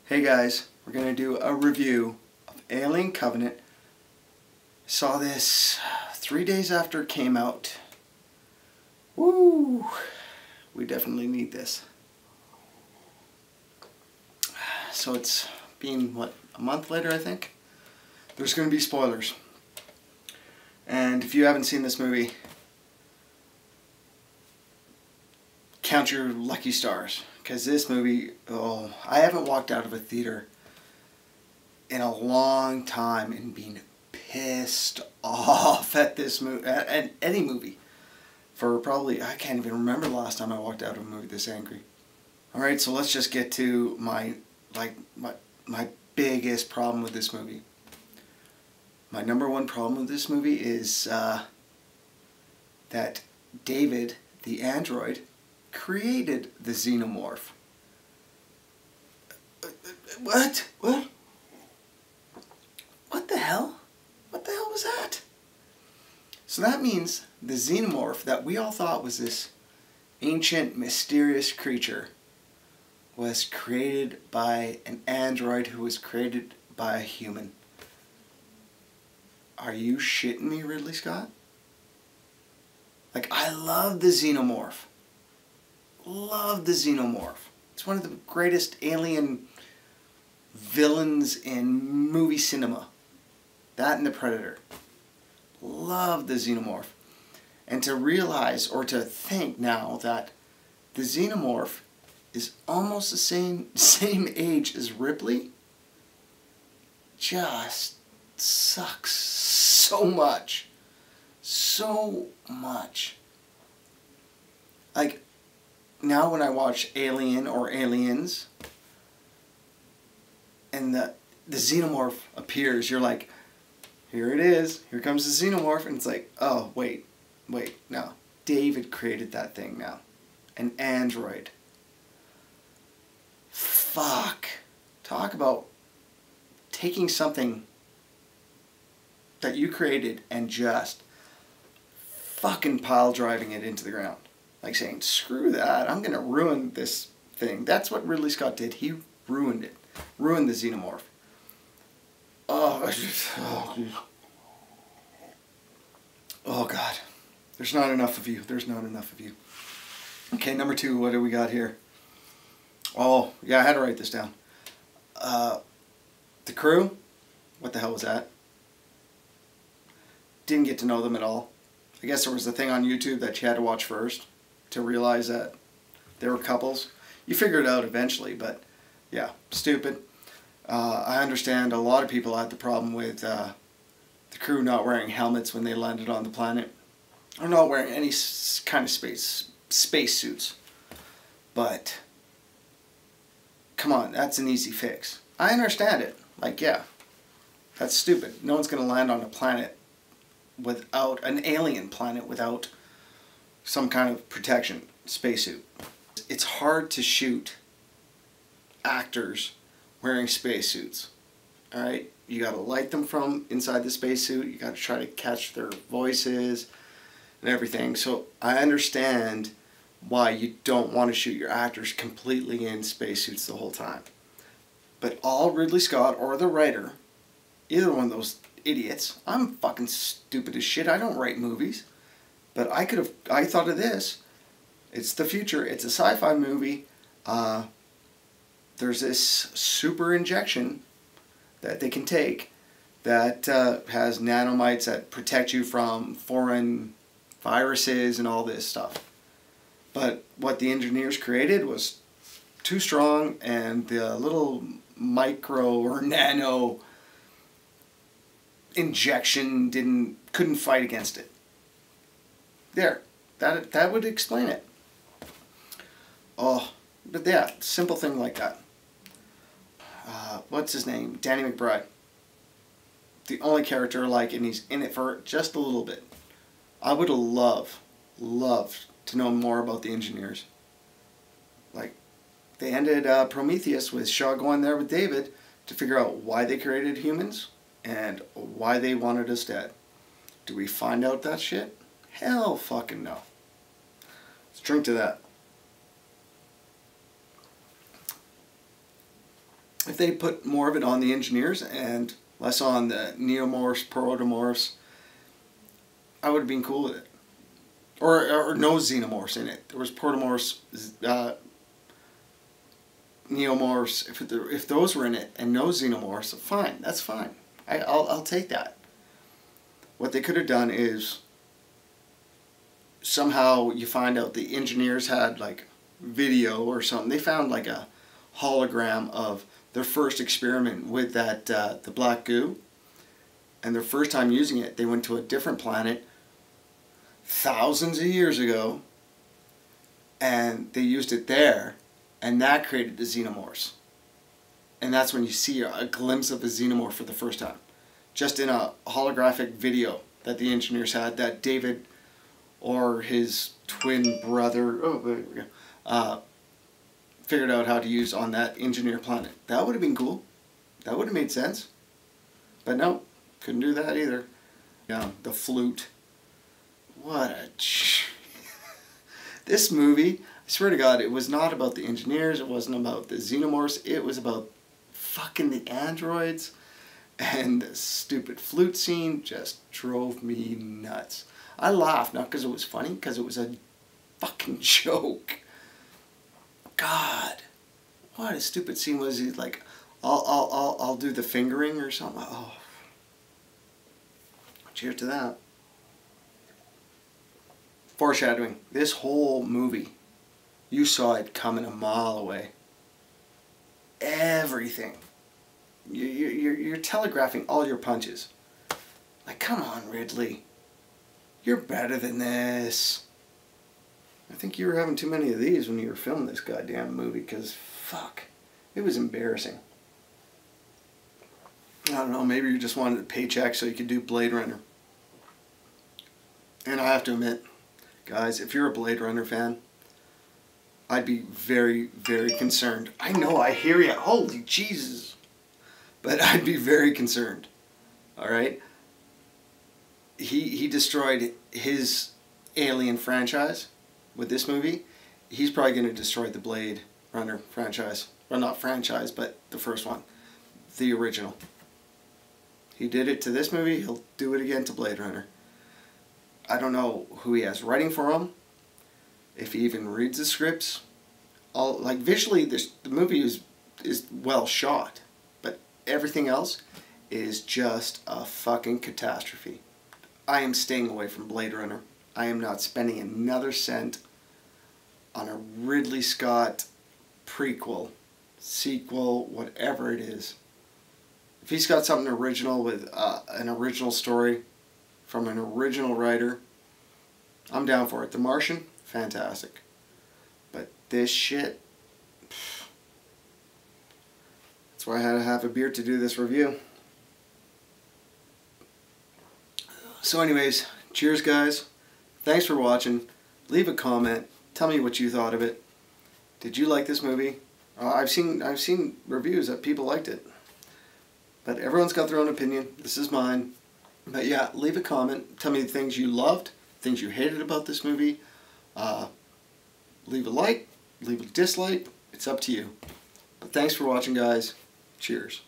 Hey guys, we're going to do a review of Alien Covenant. Saw this 3 days after it came out. Woo! We definitely need this. So it's been, what, a month later I think? There's going to be spoilers. And if you haven't seen this movie, count your lucky stars. Because this movie, oh, I haven't walked out of a theater in a long time and been pissed off at this movie, at any movie. For probably, I can't even remember the last time I walked out of a movie this angry. Alright, so let's just get to my biggest problem with this movie. My number one problem with this movie is that David, the android, created the Xenomorph. What? What? What the hell? What the hell was that? So that means the Xenomorph that we all thought was this ancient, mysterious creature was created by an android who was created by a human. Are you shitting me, Ridley Scott? Like, I love the Xenomorph. Love the Xenomorph. It's one of the greatest alien villains in movie cinema. That and the Predator. Love the Xenomorph. And to realize, or to think now, that the Xenomorph is almost the same age as Ripley, just sucks so much. So much. Like, now when I watch Alien or Aliens and the Xenomorph appears, you're like, here it is, here comes the Xenomorph, and it's like, oh, wait, no. David created that thing now. An android. Fuck. Talk about taking something that you created and just fucking pile driving it into the ground. Like saying, screw that, I'm going to ruin this thing. That's what Ridley Scott did. He ruined it. Ruined the Xenomorph. Oh, God. There's not enough of you. There's not enough of you. Okay, number two, what do we got here? Oh, yeah, I had to write this down. The crew, what the hell was that? Didn't get to know them at all. I guess there was a thing on YouTube that you had to watch first to realize that they were couples. You figure it out eventually, but yeah, stupid. I understand a lot of people had the problem with the crew not wearing helmets when they landed on the planet, or not wearing any kind of space suits. But come on, that's an easy fix. I understand it. Like, yeah, that's stupid. No one's going to land on a planet without an alien planet without some kind of protection spacesuit. It's hard to shoot actors wearing spacesuits. Alright? You gotta light them from inside the spacesuit, you gotta try to catch their voices and everything. So I understand why you don't want to shoot your actors completely in spacesuits the whole time. But all Ridley Scott or the writer, either one of those idiots, I'm fucking stupid as shit, I don't write movies. But I thought of this. It's the future. It's a sci-fi movie. There's this super injection that they can take that has nanomites that protect you from foreign viruses and all this stuff. But what the engineers created was too strong, and the little micro or nano injection couldn't fight against it. There, that would explain it. Oh, but yeah, simple thing like that. What's his name? Danny McBride. The only character I like, and he's in it for just a little bit. I would have loved to know more about the engineers. Like, they ended Prometheus with Shaw going there with David to figure out why they created humans and why they wanted us dead. Do we find out that shit? Hell fucking no. Let's drink to that. if they put more of it on the engineers and less on the Neomorphs, Protomorphs, I would have been cool with it. Or no Xenomorphs in it. There was Protomorphs, Neomorphs. If those were in it and no Xenomorphs, fine. That's fine. I'll take that. What they could have done is somehow you find out the engineers had like video or something. They found like a hologram of their first experiment with that the black goo, and their first time using it, they went to a different planet thousands of years ago, and they used it there, and that created the Xenomorphs. And that's when you see a glimpse of a Xenomorph for the first time, just in a holographic video that the engineers had, that David or his twin brother figured out how to use on that engineer planet. That would have been cool. That would have made sense. But no, couldn't do that either. Yeah, the flute. What a... This movie, I swear to God, it was not about the engineers, it wasn't about the Xenomorphs, it was about fucking the androids, and the stupid flute scene just drove me nuts. I laughed, not because it was funny, because it was a fucking joke. God, what a stupid scene was he like, I'll do the fingering or something. Oh, cheers to that. Foreshadowing. This whole movie, you saw it coming a mile away. Everything. You're telegraphing all your punches. Like, come on, Ridley. You're better than this. I think you were having too many of these when you were filming this goddamn movie, because, fuck, it was embarrassing. I don't know, maybe you just wanted a paycheck so you could do Blade Runner. And I have to admit, guys, if you're a Blade Runner fan, I'd be very, very concerned. I know, I hear you. Holy Jesus. But I'd be very concerned. Alright? He destroyed his Alien franchise with this movie. He's probably going to destroy the Blade Runner franchise. Well, not franchise, but the first one. The original. He did it to this movie, he'll do it again to Blade Runner. I don't know who he has writing for him, if he even reads the scripts. Like, visually, the movie is well shot, but everything else is just a fucking catastrophe. I am staying away from Blade Runner. I am not spending another cent on a Ridley Scott prequel, sequel, whatever it is. If he's got something original with an original story from an original writer, I'm down for it. The Martian, fantastic. But this shit, that's why I had to have a beer to do this review. So anyways, cheers guys. Thanks for watching. Leave a comment. Tell me what you thought of it. Did you like this movie? I've seen reviews that people liked it. But everyone's got their own opinion. This is mine. But yeah, leave a comment. Tell me the things you loved, things you hated about this movie. Leave a like, leave a dislike. It's up to you. But thanks for watching, guys. Cheers.